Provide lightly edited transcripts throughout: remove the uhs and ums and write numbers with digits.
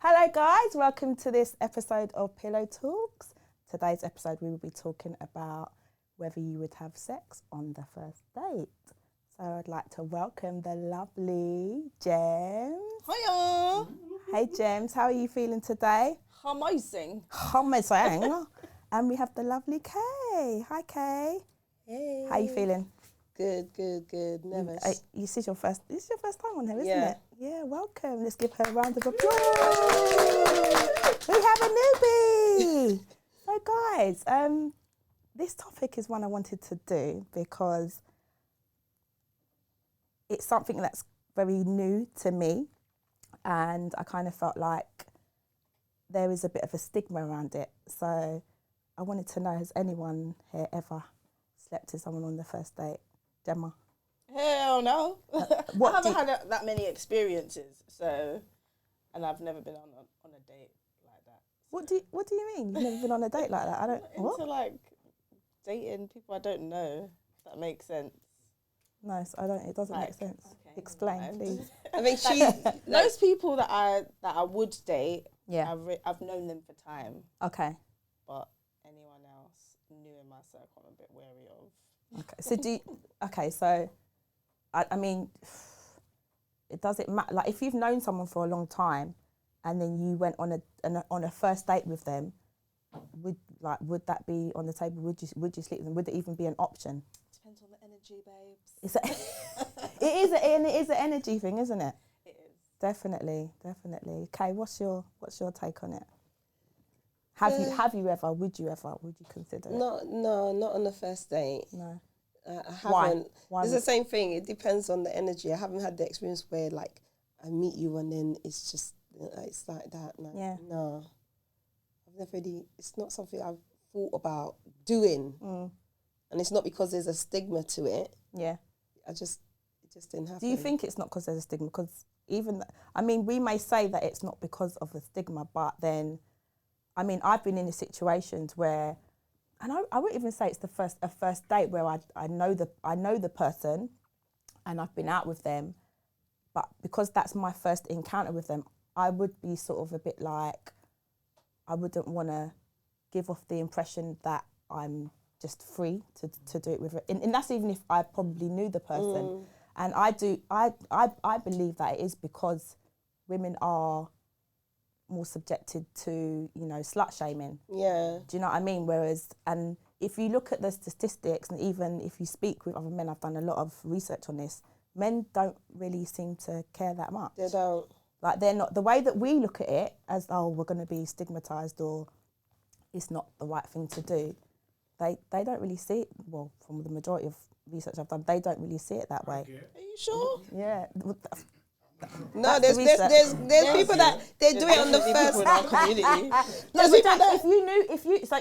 Hello guys, welcome to this episode of Pillow Talks. Today's episode we will be talking about whether you would have sex on the first date. So I'd like to welcome the lovely Gems. Hiya. Hey Gems, how are you feeling today? Amazing. Amazing. And we have the lovely Kay. Hi Kay. Hey. How are you feeling? Good. Nervous. This is your first time on here, isn't Yeah. it? Yeah, welcome. Let's give her a round of applause. We have a newbie. So guys, this topic is one I wanted to do because it's something that's very new to me, and I kind of felt like there is a bit of a stigma around it. So I wanted to know, has anyone here ever slept with someone on the first date? Gemma? Hell no. what I haven't do- had that many experiences, and I've never been on a date like that. What do you mean? You've never been on a date like that? I don't. What? Into like dating people I don't know. If that makes sense. No, I don't. It doesn't make sense. okay, Explain, never mind. please. I mean, she. Those people that I would date, Yeah. I've known them for time, Okay. but anyone else new in my circle, I'm a bit wary of. Okay. So I mean, it doesn't matter. Like, if you've known someone for a long time, and then you went on a first date with them, would that be on the table? Would you sleep with them? Would it even be an option? Depends on the energy, babes. It is an energy thing, isn't it? It is. Definitely. Kay, what's your take on it? Have you ever? Would you consider it? Not on the first date. No. I Why? haven't. Why It's would- the same thing. It depends on the energy. I haven't had the experience where like I meet you and then it's just it's like that. Like, Yeah. No. I've never really. It's not something I've thought about doing, and it's not because there's a stigma to it. Yeah. It just didn't happen. Do you think it's not because there's a stigma? Because we may say that it's not because of the stigma, but then, I mean, I've been in situations where, and I wouldn't even say it's a first date where I know the person, and I've been out with them, but because that's my first encounter with them, I would be sort of a bit like, I wouldn't want to give off the impression that I'm just free to do it with it. And that's even if I probably knew the person. And I believe that it is because women are more subjected to, slut shaming. Yeah. Do you know what I mean? Whereas, and if you look at the statistics, and even if you speak with other men, I've done a lot of research on this, men don't really seem to care that much. They don't. Like, they're not, the way that we look at it as, oh, we're going to be stigmatised or it's not the right thing to do, they don't really see it, well, from the majority of research I've done, they don't really see it that way. Are you sure? Yeah. No, That's there's the research. people that they do it on the first. in our community. No, but Jack,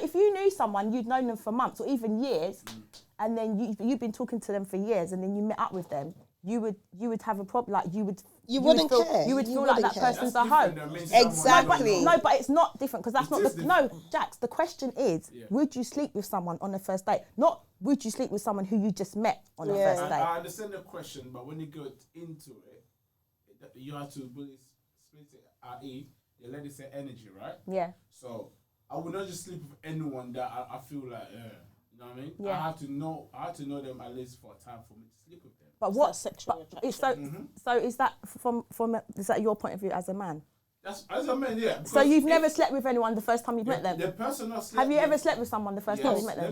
if you knew someone, you'd known them for months or even years, and then you've been talking to them for years, and then you met up with them, you would have a problem. Like you wouldn't feel, care. You would feel like that care. person's a hoe. Exactly. No, but it's not different because that's not is the no, Jax. The question is, would you sleep with someone on a first date? Not would you sleep with someone who you just met on a first date? I understand the question, but when you go into it, you have to split it, i.e., the lady said energy, right? Yeah. So I would not just sleep with anyone that I feel like, you know what I mean? Yeah. I have to know them at least for a time for me to sleep with them. But what sexual attraction? So is that is that your point of view as a man? That's as a man, yeah. So you've never slept with anyone the first time you met them? The person I slept Have you with, ever slept with someone the first time you met them?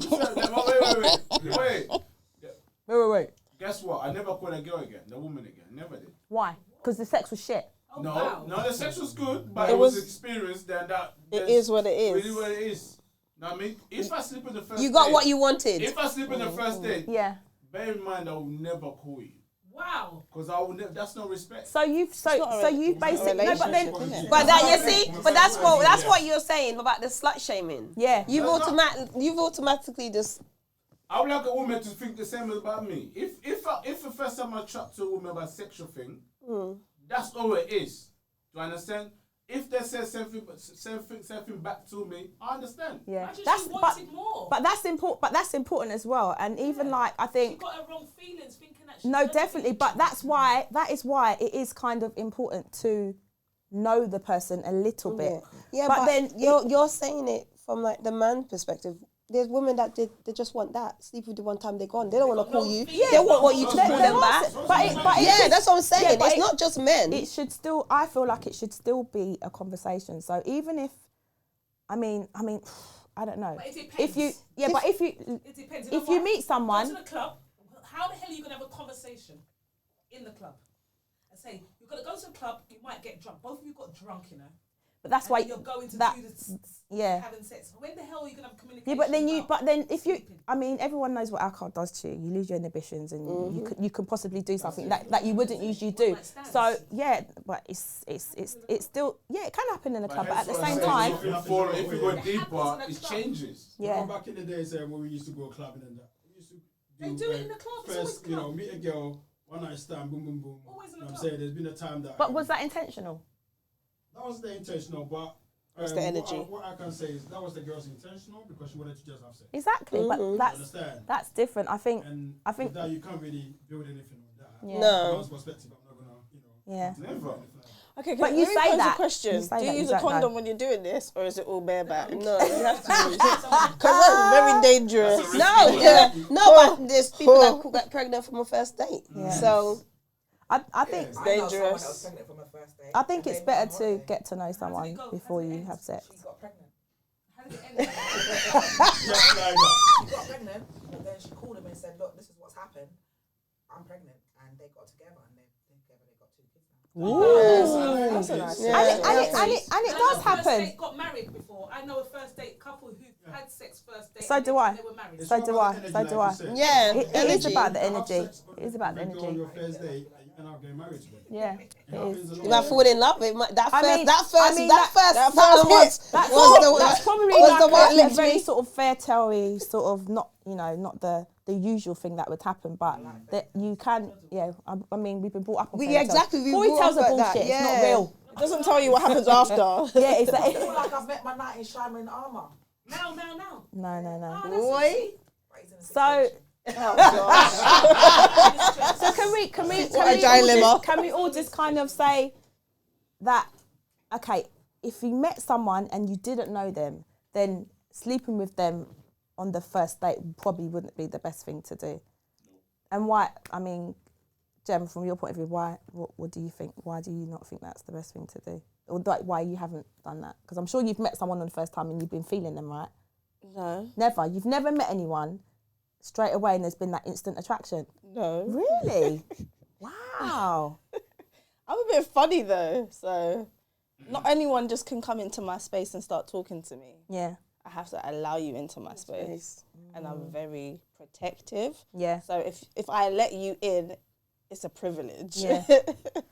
Wait. Guess what? I never called a girl again, the woman again. Never did. Why? Because the sex was shit. No, the sex was good, but it was experience that It is what it is. Really what it is. Know what I mean? If I sleep in the first You got date, what you wanted. If I sleep in the first date, Yeah. bear in mind I will never call you. Wow. Because I will never. That's no respect. So you've basically But that you see, but that's what you're saying about the slut shaming. Yeah. You've automatically just. I would like a woman to think the same about me. If the first time I chat to a woman about sexual thing, that's all it is. Do you understand? if they say something back to me, I understand. Yeah, That's wanted more. But that's important. But that's important as well. And even like I think she got her wrong feelings, thinking that. No, definitely. But that is why it is kind of important to know the person a little bit. Yeah, but then you're saying it from like the man perspective. There's women that they just want that. Sleep with you one time, they're gone. They don't want to call you. They want you to call them back. But that's what I'm saying. It's not just men. It should still. I feel like it should still be a conversation. So even if, I mean, I don't know. But it depends. If you, it depends. If you meet someone, go to the club. How the hell are you gonna have a conversation in the club and say you're gonna go to the club? You might get drunk. Both of you got drunk, you know. But that's why you're going to do this, having sex. When the hell are you gonna have communication? Yeah, but then if you, I mean, everyone knows what alcohol does to you. You lose your inhibitions, and you can possibly do something that you wouldn't usually do. So yeah, but it's still it can happen in the club, but at the same time, if you go deeper, it changes. Yeah. Back in the days when we used to go clubbing and that, we used to do it in the club. First, meet a girl, one night stand, boom, boom, boom. Always in the I'm club. saying there's been a time that. But was that intentional? That was the intentional, but That's the energy. What I can say is that was the girl's intentional because she wanted to just have sex. Exactly, but that's different. I think with that you can't really build anything on that. Yeah. No. From my perspective, I'm not gonna, Never. Okay, but you say that. A question. Do you use a condom when you're doing this, or is it all bareback? No, you have to use Because that's very dangerous. But there's people that get pregnant from a first date. Yeah. So I think it's dangerous. I think it's better to get to know someone before you have sex. She got pregnant. How did it end? She got pregnant, and then she called him and said, "Look, this is what's happened. I'm pregnant," and they got together, and they got 2 kids now. Ooh. That's a nice. And it does happen. First date got married before. I know a first date couple who had sex first date. So do I. They were married. So do I. yeah, It is about the energy. It is about the You go on energy. your first date and you end up getting married to them. Yeah, it is. you might fall in love with that first That's probably like a very sort of fair tale-y, sort of not the usual thing that would happen, but that you can, I mean, we've been brought up on fairy tales. Exactly. Fairy tales are bullshit. It's not real. It doesn't tell you what happens after. Yeah, I exactly. feel like I've met my knight in shining armour. Now. No. Boy. So. Oh, So can we all just kind of say that, okay, if you met someone and you didn't know them, then sleeping with them on the first date probably wouldn't be the best thing to do. And why? I mean, Jem, from your point of view, what do you think? Why do you not think that's the best thing to do? Or like, why you haven't done that? Because I'm sure you've met someone on the first time and you've been feeling them, right? No. Never. You've never met anyone straight away and there's been that instant attraction. No. Really? Wow. I'm a bit funny though, so not anyone just can come into my space and start talking to me. Yeah. I have to allow you into my space, and I'm very protective. Yeah. So if I let you in, it's a privilege. Yeah.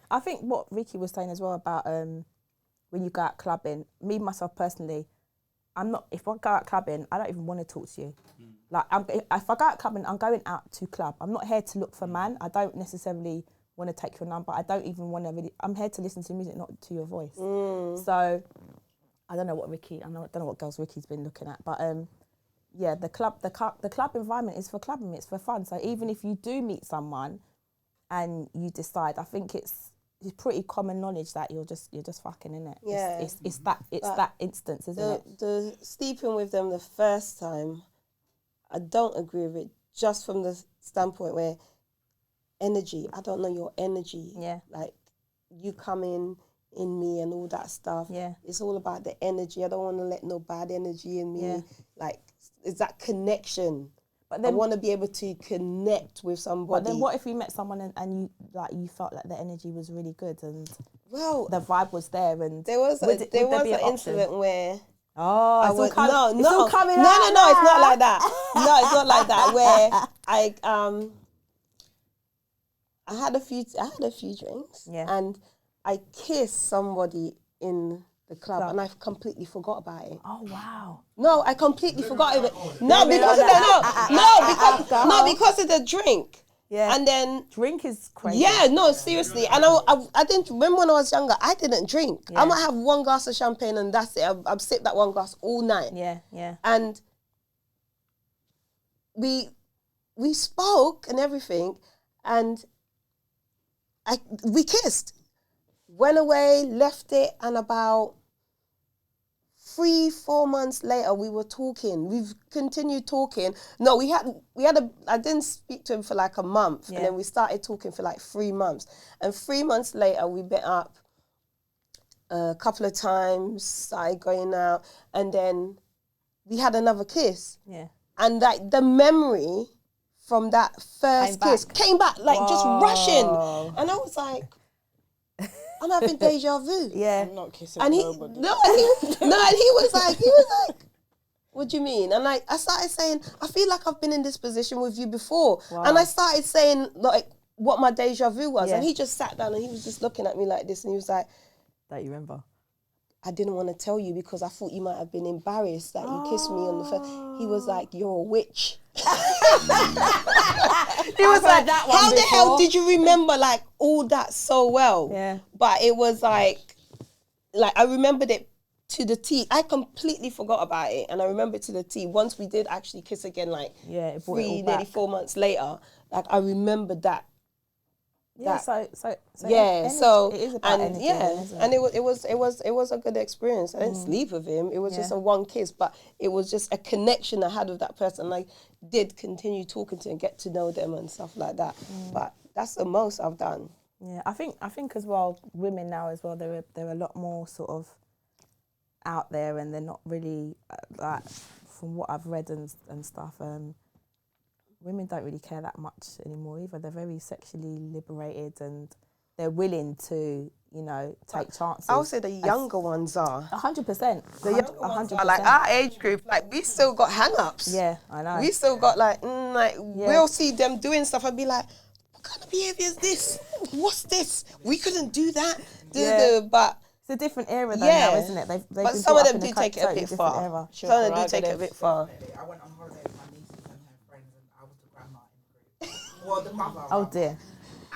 I think what Ricky was saying as well about when you go out clubbing, me myself personally, if I go out clubbing, I don't even want to talk to you. Like, if I go out clubbing, I'm going out to club. I'm not here to look for man. I don't necessarily want to take your number. I don't even want to really. I'm here to listen to music, not to your voice. So, I don't know what girls Ricky's been looking at, but yeah, the club environment is for clubbing. It's for fun. So even if you do meet someone, and you decide, I think it's pretty common knowledge that you're just fucking, in it. Yeah. It's that instance, isn't it? The sleeping with them the first time, I don't agree with it, just from the standpoint where energy, I don't know your energy. Yeah. Like, you come in me and all that stuff. Yeah. It's all about the energy. I don't want to let no bad energy in me. Yeah. Like, it's that connection. But then, I want to be able to connect with somebody. But then what if you met someone and you felt like the energy was really good and the vibe was there, and there was an incident where it's all coming no, out. It's not like that. No, it's not like that. Where I had a few drinks, and I kissed somebody in the club, and I completely forgot about it. Oh wow! No, I completely forgot of it. Because of the drink. Yeah. And then drink is crazy. yeah, no, seriously. And I didn't remember when I was younger. I didn't drink. Yeah. I might have one glass of champagne and that's it. I've sipped that one glass all night. Yeah, yeah. And we spoke and everything, and we kissed. Went away, left it, and about 3-4 months later, we were talking. We've continued talking. No, I didn't speak to him for like a month, and then we started talking for like 3 months. And 3 months later, we met up a couple of times, started going out, and then we had another kiss. Yeah. And like the memory from that first kiss came back, like just rushing. And I was like, I'm having deja vu. Yeah. I'm not kissing And nobody. and he was like, what do you mean? And I started saying, I feel like I've been in this position with you before. Wow. And I started saying like what my deja vu was. Yeah. And he just sat down and he was just looking at me like this, and he was like, Don't you remember? I didn't want to tell you because I thought you might have been embarrassed that you kissed me on the first. He was like, you're a witch. He was like, how the hell did you remember like all that so well? Yeah. But it was like I remembered it to the T. I completely forgot about it, and I remember it to the T. Once we did actually kiss again, like it brought it all nearly back. 4 months later, like I remembered that. Yeah, so yeah, so it is about energy, isn't it? and it was a good experience. I didn't sleep with him. It was just a one kiss, but it was just a connection I had with that person. I did continue talking to and get to know them and stuff like that. But that's the most I've done. Yeah, I think as well, women now as well, they're a lot more sort of out there, and they're not really like, from what I've read and stuff. Women don't really care that much anymore either. They're very sexually liberated, and they're willing to, take chances. I would say the younger ones are. 100%. The younger ones are like our age group. Like we still got hang-ups. Yeah, I know. We still got we'll see them doing stuff and be like, what kind of behaviour is this? What's this? We couldn't do that. But it's a different era though now, isn't it? They've but been some of brought them up in do take it a bit far. era. Some of them do take it a bit far. I went on holiday with my nieces and her friends, and I was the grandma in the group. Well, the mother. Oh dear.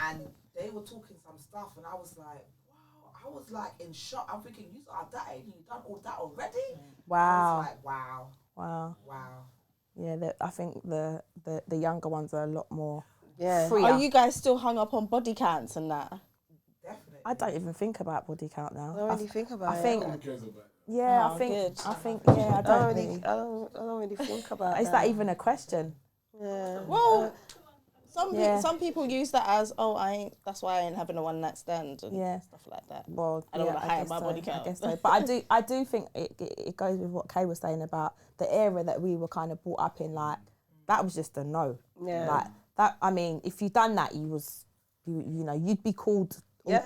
And they were talking some stuff, and I was like, wow. I was like in shock. I'm thinking, you are that age and you've done all that already? Wow. I was like, wow. Wow. Wow. Yeah, I think the younger ones are a lot more Yeah. freer. Are you guys still hung up on body counts and that? Definitely. I don't even think about body count now. I don't really think about I it. think, No one cares about it. yeah, Oh, I think, good. I don't really. I don't really think about it. Is that even a question? Yeah. Well, Yeah. some people use that as, that's why I ain't having a one night stand and stuff like that. Well, I don't yeah, want to hide guess my so, body count. I guess so. But I do think it goes with what Kay was saying about the era that we were kind of brought up in. Like that was just a no. Yeah. Like that. I mean, if you done that, you'd be called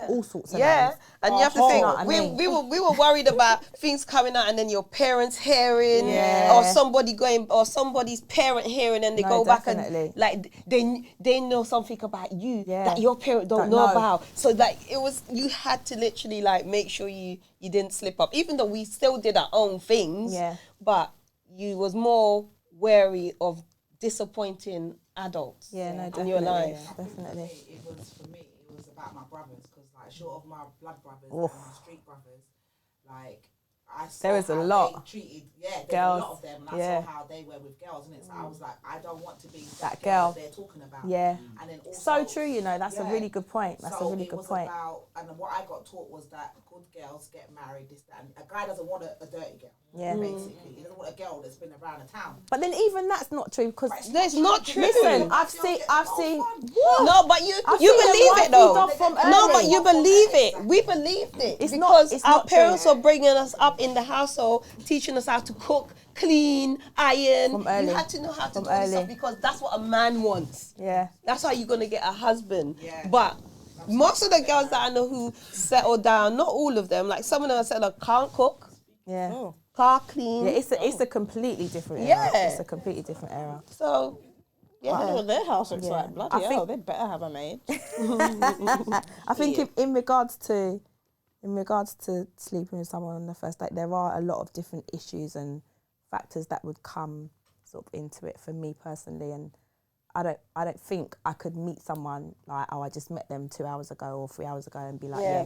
all sorts of Yeah, names. and you have to You think know what I mean? we were worried about things coming out and then your parents hearing, Yeah. or somebody's parent hearing, and they No, go definitely. back and like they know something about you Yeah. that your parent don't Don't know know. about. So like you had to literally like make sure you didn't slip up, even though we still did our own things. Yeah. But you was more wary of disappointing adults. Yeah, no, in definitely. your life. Yeah, definitely. For me, it was about my brothers, because like short of my blood brothers Oof. and my street brothers, like I saw There is a how lot. they treated, there's Girls, a lot of them, and I yeah. saw how they were with girls, and so I was like, I don't want to be That that girl. girl that they're talking about. Yeah. And then also, So true, that's a yeah. really good point. That's So a really it good was point. about, and what I got taught was that good girls get married, this, that, and a guy doesn't want a dirty girl. Yeah. Basically, he doesn't want a girl that's been around the town. But then even that's not true because That's not true. listen, I've seen. No, but you I've believe seen them it though. moved off from No, early. but you believe it. We believed it It's because it's our not parents true. were bringing us up in the household, teaching us how to cook, clean, iron. From early. You had to know how to From do this early. stuff because that's what a man wants. Yeah. That's how you're gonna get a husband. Yeah. But most of the girls that I know who settle down, not all of them, like some of them can't cook, Yeah. can't clean. Yeah, it's a completely different era. Yeah. It's a completely different era. So I know yeah. what their house looks Yeah. like. I Bloody think- hell, they better have a maid. I think in regards to sleeping with someone on the first date, there are a lot of different issues and factors that would come sort of into it for me personally, and I don't think I could meet someone like, oh, I just met them 2 hours ago or 3 hours ago and be like,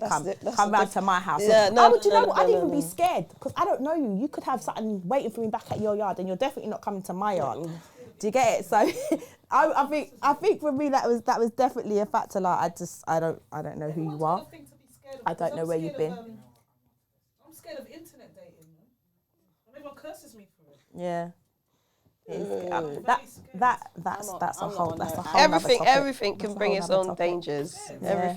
come round to my house. Yeah, I'd even be scared because I don't know you. You could have something waiting for me back at your yard and you're definitely not coming to my yard. Do you get it? So I think for me that was definitely a factor. Like I don't know who you are. I don't know where you've been. I'm scared of internet dating. And everyone curses me for it. Yeah. That's a whole everything can bring its own dangers. Yeah.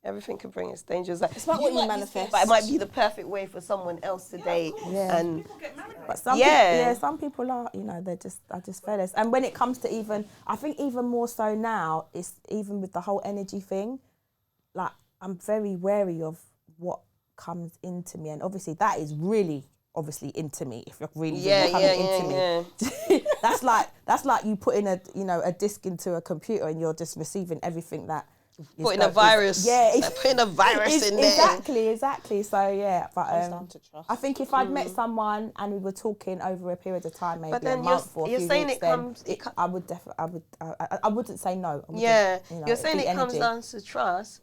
Everything can bring its dangers. Like, It's about what you manifest. But it might be the perfect way for someone else to date. Yeah. And People get married. but some people are, you know, are just fearless. And when it comes to I think even more so now, it's even with the whole energy thing, like I'm very wary of what comes into me. And obviously that is really into me. If you're really coming into me. That's like you putting a disc into a computer and you're just receiving everything that putting a virus. Putting a virus in there. Exactly. So yeah, but down to trust. I think if I'd met someone and we were talking over a period of time, maybe But then a month or a few weeks, I wouldn't say no. You're saying it comes energy. down to trust,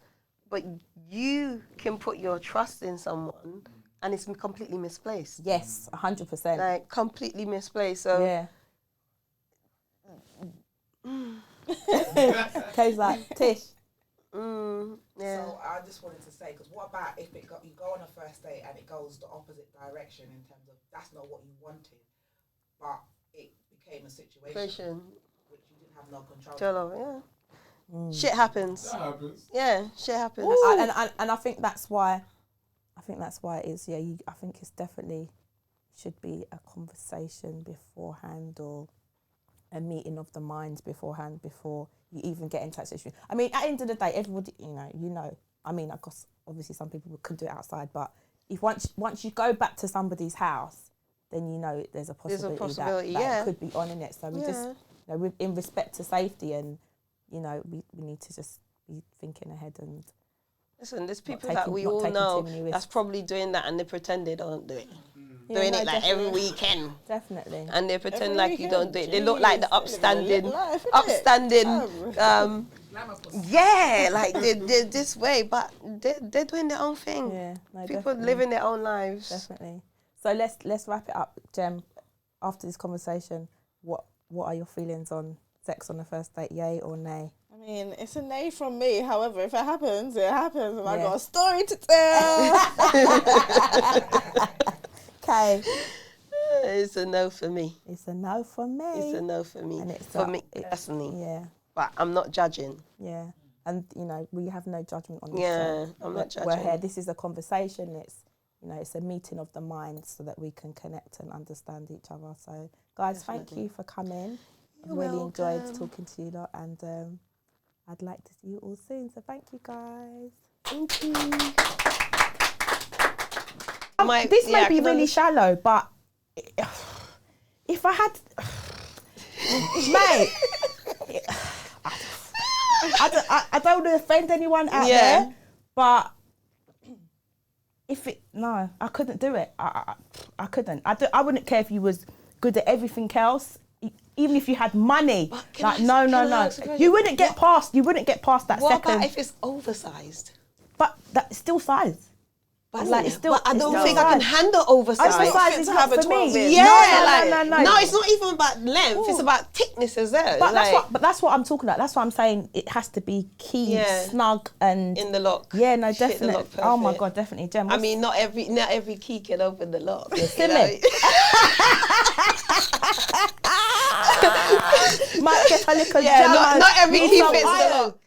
but you can put your trust in someone and it's completely misplaced. Yes, 100%. Like completely misplaced. So yeah. Kay's like, Tish. Yeah. So I just wanted to say, because what about if you go on a first date and it goes the opposite direction in terms of that's not what you wanted, but it became a situation which you didn't have no control over. Shit happens. That happens. Yeah, shit happens. And I think that's why it is. Yeah, I think it's definitely should be a conversation beforehand or a meeting of the minds beforehand before you even get into that situation. I mean, at the end of the day, everybody, you know. I mean, of course, obviously, some people could do it outside, but if once you go back to somebody's house, then you know there's a possibility that it could be on in it. So we just, in respect to safety, and we need to just be thinking ahead and. Listen, there's people that we all know that's probably doing that and they pretend they don't do it. Doing it like every weekend. Definitely. And they pretend like you don't do it. They look like the upstanding, like they're this way, but they're doing their own thing. Yeah, no, people definitely. living their own lives. Definitely. So let's wrap it up, Jem. After this conversation, what are your feelings on sex on the first date, yay or nay? I mean, it's a nay from me. However, if it happens, it happens. And I got a story to tell. Okay. It's a no for me. It's a no for me. It's a no for me. And it's for me personally. Yeah. But I'm not judging. Yeah. And, we have no judgment on this. Yeah, I'm not judging. We're here. This is a conversation. It's, it's a meeting of the mind so that we can connect and understand each other. So, guys, thank you for coming. I really enjoyed talking to you lot, and I'd like to see you all soon. So thank you, guys. Thank you. This might be really shallow, but if I had, mate, I don't want to offend anyone out there, but I couldn't do it. I couldn't. I wouldn't care if you was good at everything else. Even if you had money, no. You wouldn't get past that second. What about if it's oversized? But that's still size. But I don't think I can handle oversized. Oversized is not for me. Yeah, no, it's not even about length. Ooh. It's about thickness as well. But that's what I'm talking about. That's what I'm saying. It has to be key, snug, and in the lock. Yeah, no, definitely. Oh my God, definitely, Jem. I mean, not every key can open the lock. Might get a little not every key fits the lock.